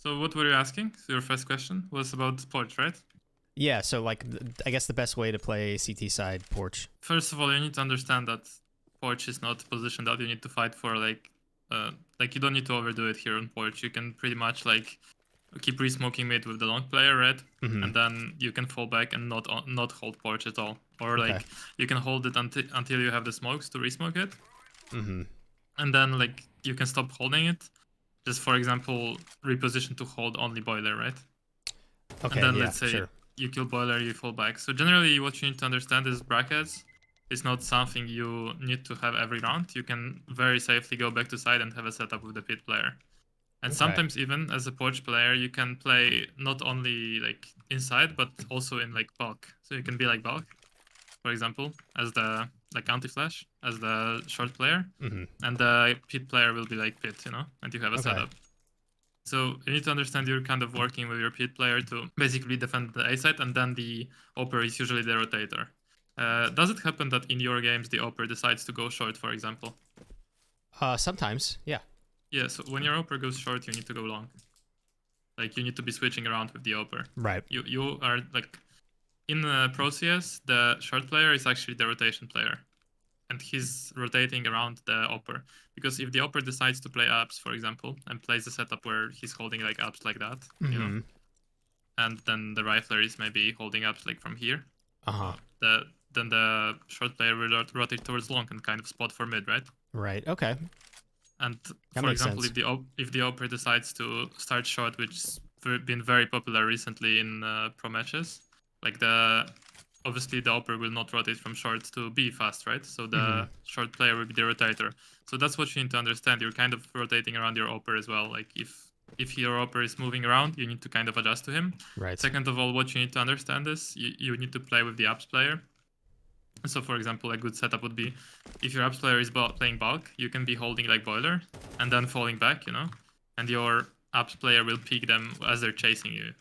So what were you asking? So your first question was about porch, right? Yeah, so like I guess the best way to play CT side porch. First of all, you need to understand that porch is not a position that you need to fight for. Like you don't need to overdo it here on porch. You can pretty much like keep re-smoking mid with the long player, right? Mm-hmm. And then you can fall back and not hold porch at all, or Okay. like you can hold it until you have the smokes to re-smoke it, Mm-hmm. and then like you can stop holding it. Just for example, reposition to hold only boiler, right? And Okay, then yeah, let's say sure. you kill boiler, you fall back. So generally, what you need to understand is brackets is not something you need to have every round. You can very safely go back to side and have a setup with the pit player. And Okay. sometimes even as a porch player, you can play not only like inside but also in like bulk. So you can be like bulk, for example, as the like anti-flash as the short player, Mm-hmm. and the pit player will be like pit, and you have a Okay. setup. So you need to understand you're kind of working with your pit player to basically defend the A side, and then the Opera is usually the rotator. Does it happen that in your games the Opera decides to go short, for example? Sometimes, yeah. Yeah, so when your Opera goes short, you need to go long. Like you need to be switching around with the Opera. Right. You are like in Pro CS, the short player is actually the rotation player, and he's rotating around the Opera. Because if the Opera decides to play ups, for example, and plays a setup where he's holding like ups like that, Mm-hmm. and then the rifler is maybe holding up like from here. Uh-huh. Then the short player will rotate towards long and kind of spot for mid, right? Right. Okay. And That for makes example, sense. if the Opera decides to start short, which has been very popular recently in pro matches, like obviously the Opera will not rotate from short to B fast, right? So Mm-hmm. the short player will be the rotator. So that's what you need to understand. You're kind of rotating around your Opera as well. Like if your Opera is moving around, you need to kind of adjust to him. Right. Second of all, what you need to understand is you need to play with the apps player. So for example, a good setup would be if your apps player is playing bulk, you can be holding like boiler and then falling back, and your apps player will peek them as they're chasing you.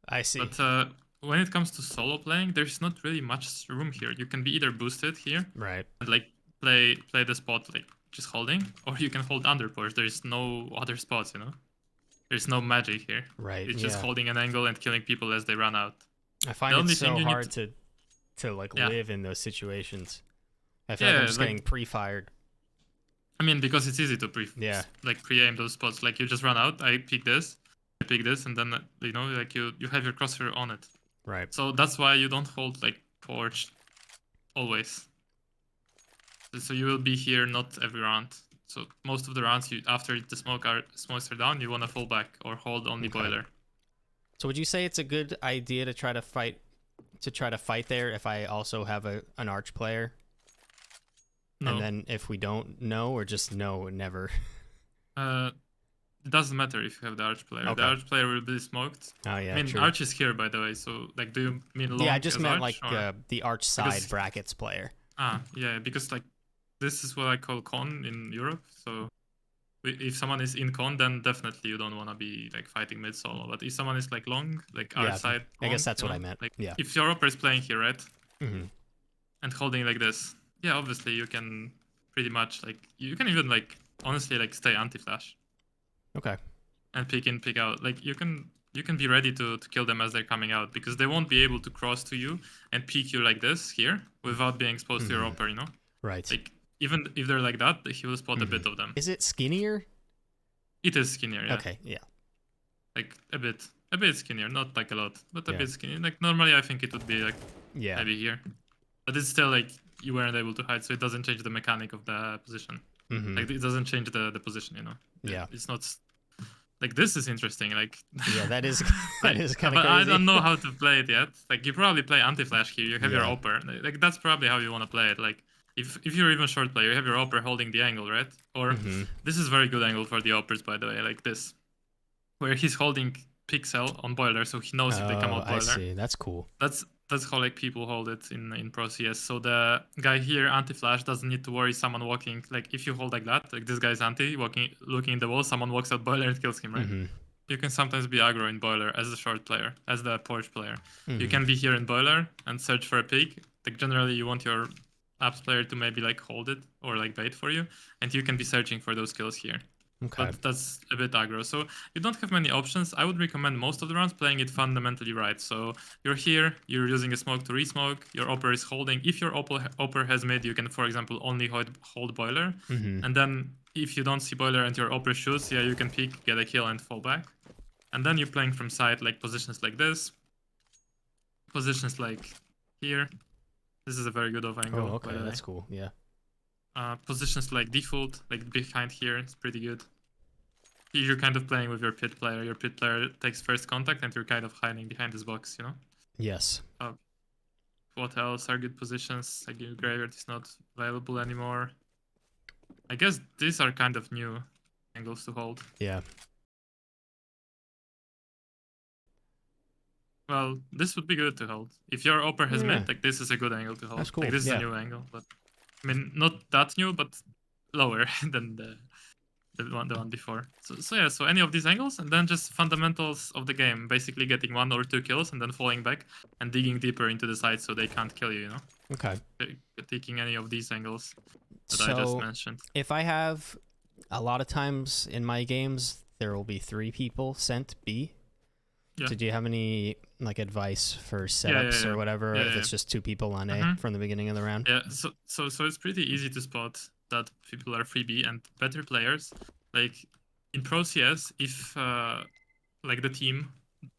I see. But when it comes to solo playing, there's not really much room here. You can be either boosted here Right. and like play the spot like just holding, or you can hold under push. There's no other spots. There's no magic here. Right. It's just Yeah. holding an angle and killing people as they run out. I The find it only thing so you need hard to like yeah, live in those situations. I feel like I'm yeah, just getting like pre-fired. I mean because it's easy to Yeah. pre-aim those spots. Like you just run out, I pick this, and then like you have your crosshair on it. Right. So that's why you don't hold like porch always. So you will be here not every round. So most of the rounds, after the smokes are down, you want to fall back or hold only Okay. boiler. So would you say it's a good idea to try to fight there if I also have an arch player? And No, then if we don't know, or just no, never. uh, it doesn't matter if you have the arch player. The Okay. arch player will be smoked. Oh I yeah, mean, true. arch is here by the way. So like, do you mean Yeah, I long just as meant arch like or the arch side because brackets player. yeah, because like this is what I call con in Europe. So if someone is in con, then definitely you don't want to be like fighting mid solo. But if someone is like long, like arch Yeah, side I guess long, that's what I meant. like Yeah. if your opera is playing here, right, Mm-hmm. and holding like this, yeah, obviously you can pretty much like you can even like honestly like stay anti-flash Okay. and pick in, pick out. Like you can be ready to kill them as they're coming out because they won't be able to cross to you and peek you like this here without being exposed to your Mm-hmm. opera. Right. Like even if they're like that, he will spot a Mm-hmm. bit of them. Is it skinnier? It is skinnier, yeah. Okay. Yeah. Like a bit skinnier, not like a lot, but a Yeah. bit skinnier. Like normally, I think it would be like Yeah. maybe here, but it's still like you weren't able to hide, so it doesn't change the mechanic of the position. Mm-hmm. Like it doesn't change the position, Yeah. It's not like this is interesting. Like Yeah. That is that like, is kind of but I crazy. don't know how to play it yet. Like you probably play anti-flash here. You have your Yeah. opera. Like that's probably how you want to play it. Like if you're even short player, you have your opera holding the angle, right? Or Mm-hmm. this is very good angle for the operas, by the way. Like this, where he's holding pixel on boiler, so he knows if they come Oh, out I boiler. see. That's cool. That's how like people hold it in Pro CS. So the guy here anti-flash doesn't need to worry someone walking. Like if you hold like that, like this guy's anti walking, looking in the wall, someone walks out boiler and kills him, right? Mm-hmm. You can sometimes be aggro in boiler as a short player, as the porch player. You Mm-hmm. can be here in boiler and search for a peak. Like generally, you want your apps player to maybe like hold it or like bait for you, and you can be searching for those kills here. Okay. But that's a bit aggro. So you don't have many options. I would recommend most of the rounds playing it fundamentally right. So you're here, you're using a smoke to re-smoke, your opper is holding. If your opper has mid, you can, for example, only hold boiler. Mm-hmm. And then if you don't see boiler and your opper shoots, yeah, you can peek, get a kill, and fall back. And then you're playing from side, like positions like this, positions like here. This is a very good off Oh, angle, by okay, the way. that's cool. Yeah. Positions like default, like behind here, it's pretty good. You're kind of playing with your pit player. Your pit player takes first contact, and you're kind of hiding behind this box, you know? Yes. What else are good positions? Like your graveyard is not available anymore. I guess these are kind of new angles to hold. Yeah. Well, this would be good to hold. If your opper has Yeah. mid, like this is a good angle to hold. That's cool. Like this is Yeah. a new angle, but I mean not that new, but lower than the one before. So yeah, so any of these angles, and then just fundamentals of the game, basically getting 1 or 2 kills and then falling back and digging deeper into the side so they can't kill you, you know? Okay. Taking any of these angles that I just mentioned. If I have a lot of times in my games, there will be 3 people sent B. Yeah. So do you have any like advice for setups or whatever if it's just 2 people on A from the beginning of the round? Yeah, so it's pretty easy to spot that people are free B, and better players, like in Pro CS, if like the team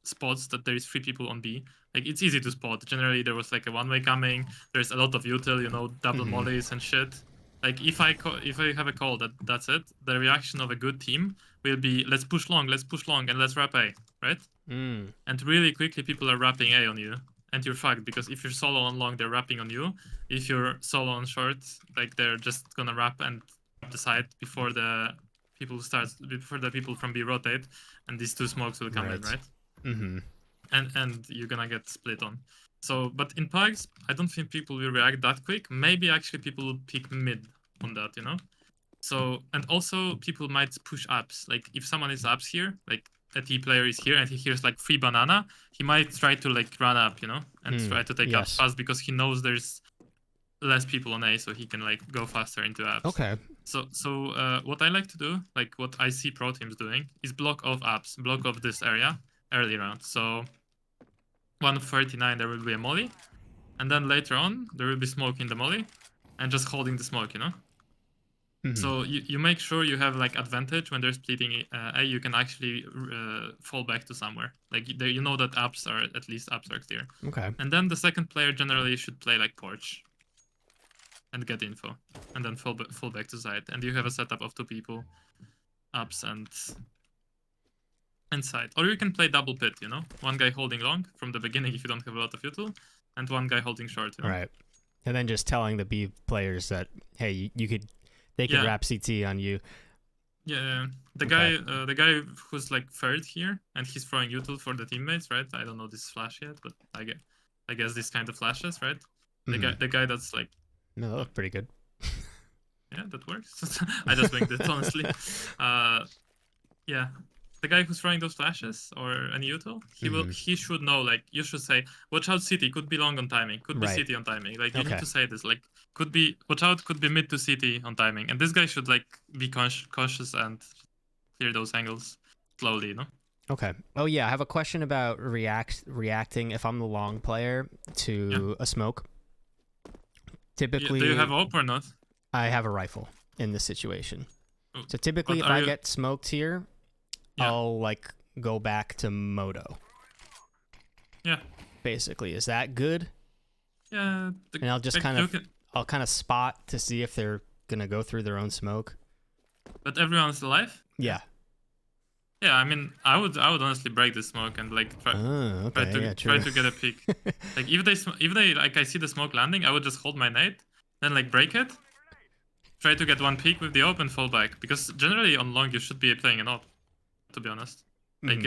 spots that there is 3 people on B, like it's easy to spot. Generally there was like a one-way coming, there's a lot of util, you know, double mollies and shit. Like if I have a call that's it, the reaction of a good team will be let's push long, and let's wrap A, right? And really quickly people are wrapping A on you, and you're fucked, because if you're solo on long, they're wrapping on you. If you're solo on short, like they're just gonna wrap and the side before the people from B rotate, and these 2 smokes will come in, right? Mm-hmm. And you're gonna get split on. So, but in pugs, I don't think people will react that quick. Maybe actually people will pick mid on that, you know? So, and also people might push ups. Like if someone is ups here, like a T player is here and he hears like free banana, he might try to like run up, you know, and try to take ups fast, because he knows there's less people on A, so he can like go faster into ups. Okay. So what I like to do, like what I see pro teams doing, is block off ups, block off this area early round. So 139 there will be a molly, and then later on there will be smoke in the molly, and just holding the smoke, you know. So you make sure you have like advantage when they're splitting A. You can actually fall back to somewhere. Like there, you know that ups are at least ups are clear. Okay. And then the second player generally should play like porch and get info, and then fall back to side. And you have a setup of 2 people, ups and side. Or you can play double pit. You know, one guy holding long from the beginning if you don't have a lot of util, and one guy holding short. You know? Right. And then just telling the B players that hey, they could wrap CT on you. Yeah, the guy who's like third here, and he's throwing util for the teammates, right? I don't know this flash yet, but I guess this kind of flashes, right? The guy that's like, no, that looked pretty good. Yeah, that works. I just winked it, honestly. Yeah, the guy who's throwing those flashes or any util, he should know. Like you should say, watch out, city could be long on timing, could be city on timing. Like you need to say this. Like could be watch out, could be mid to city on timing, and this guy should like be cautious and clear those angles slowly, you know. Okay. Oh yeah, I have a question about reacting if I'm the long player to a smoke. Typically, do you have op or not? I have a rifle in this situation. Oh, so typically, if I get smoked here, I'll like go back to Moto. Yeah. Basically, is that good? Yeah. And I'll just I'll kind of spot to see if they're gonna go through their own smoke. But everyone's alive? Yeah. Yeah, I mean, I would honestly break the smoke and like try to get a peek. Like if they like I see the smoke landing, I would just hold my nade, then like break it, try to get one peek with the op and fall back. Because generally on long you should be playing an op, to be honest. Like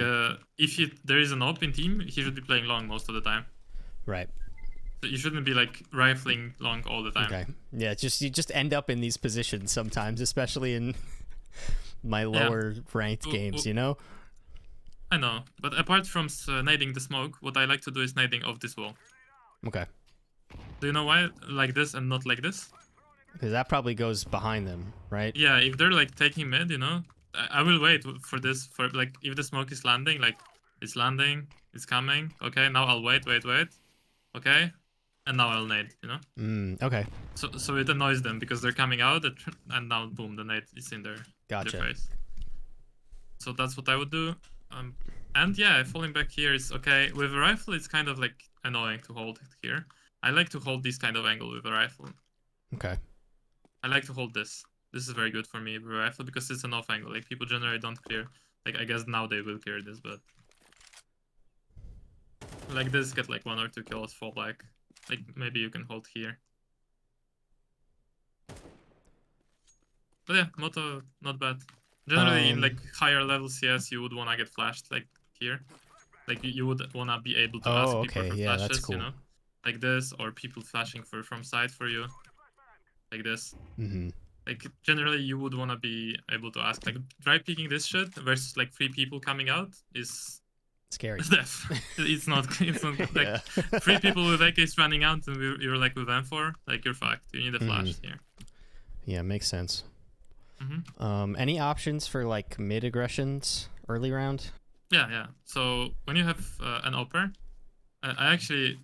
if there is an op in team, he should be playing long most of the time. Right. So you shouldn't be like rifling long all the time. Okay. Yeah, you just end up in these positions sometimes, especially in my lower ranked games, you know? I know, but apart from nading the smoke, what I like to do is nading off this wall. Okay. Do you know why like this and not like this? Because that probably goes behind them, right? Yeah, if they're like taking mid, you know, I will wait for this, for like, if the smoke is landing, like, it's landing, it's coming. Okay, now I'll wait. Okay, and now I'll nade, you know? Okay. So it annoys them because they're coming out, and now, boom, the nade is in their Gotcha. face. So that's what I would do. And yeah, falling back here is okay. With a rifle, it's kind of like annoying to hold it here. I like to hold this kind of angle with a rifle. Okay. I like to hold this. This is very good for me with a rifle because it's an off angle. Like, people generally don't clear. Like, I guess now they will clear this, but like this, get like 1 or 2 kills, fall back. Like, maybe you can hold here. But yeah, Moto, not bad. Generally, in like higher level CS, you would wanna get flashed like here. Like, you would wanna be able to ask people for yeah, flashes, that's cool. you know, like this, or people flashing from side for you, like this. Like, generally, you would wanna be able to ask. Like, dry peeking this shit versus like 3 people coming out is scary. death. It's not. It's not like Yeah. 3 people with AKs running out, and you're like with M4. Like, you're fucked. You need a flash here. Yeah, makes sense. Any options for like mid aggressions early round? Yeah. So when you have an opper, I actually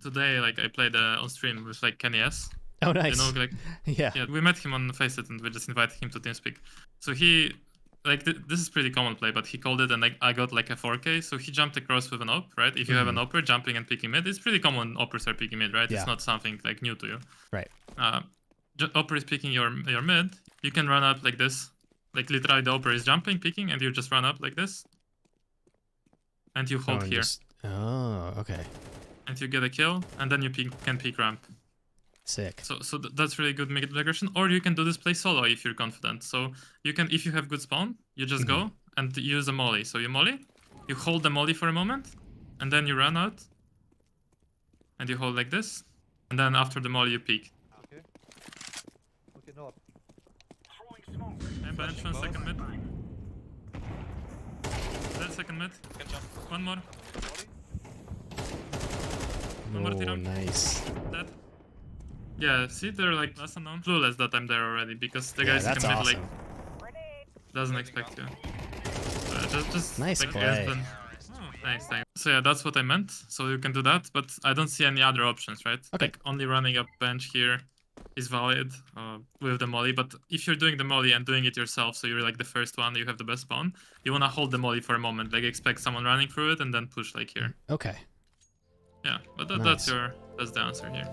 today, like, I played on stream with like Kenny S. Oh, nice. You know, like, yeah, we met him on Faceit and we just invited him to TeamSpeak. So he, like, this is pretty common play, but he called it, and like, I got like a 4K. So he jumped across with an op, right? If you have an opper, jumping and picking mid, it's pretty common. Oppers are picking mid, right? Yeah. It's not something like new to you. Right. Opper is picking your mid. You can run up like this. Like, literally, the opper is jumping, picking, and you just run up like this. And you hold here. Oh, okay. And you get a kill, and then you can peek ramp. Sick. So that's really good mid aggression. Or you can do this play solo if you're confident. So you can, if you have good spawn, you just go and use a molly. So you molly, you hold the molly for a moment, and then you run out, and you hold like this, and then after the molly you peek. Okay. Okay, no. And bench 1 second mid. Then second mid. One more. One more Oh, T-ramp. nice. Dead. Yeah, see, they're like less unknown. Clueless that I'm there already because the Yeah, guys that's can awesome. like doesn't expect you. Just Nice like, play. Nice, thanks. So yeah, that's what I meant. So you can do that, but I don't see any other options, right? Okay. Like, only running a bench here is valid with the molly. But if you're doing the molly and doing it yourself, so you're like the first one, you have the best spawn, you wanna hold the molly for a moment, like expect someone running through it and then push like here. Okay. Yeah, but Nice. that's the answer here.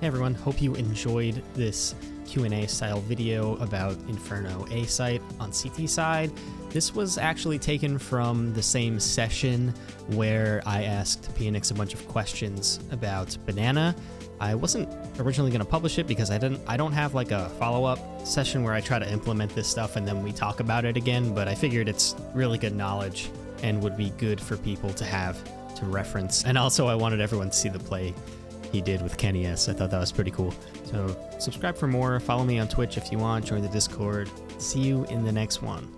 Hey everyone, hope you enjoyed this Q&A style video about Inferno A site on CT side. This was actually taken from the same session where I asked pienix a bunch of questions about Banana. I wasn't originally going to publish it because I don't have like a follow-up session where I try to implement this stuff and then we talk about it again, but I figured it's really good knowledge and would be good for people to have to reference. And also I wanted everyone to see the play he did with Kenny S. I thought that was pretty cool. So subscribe for more, follow me on Twitch if you want, join the Discord. See you in the next one.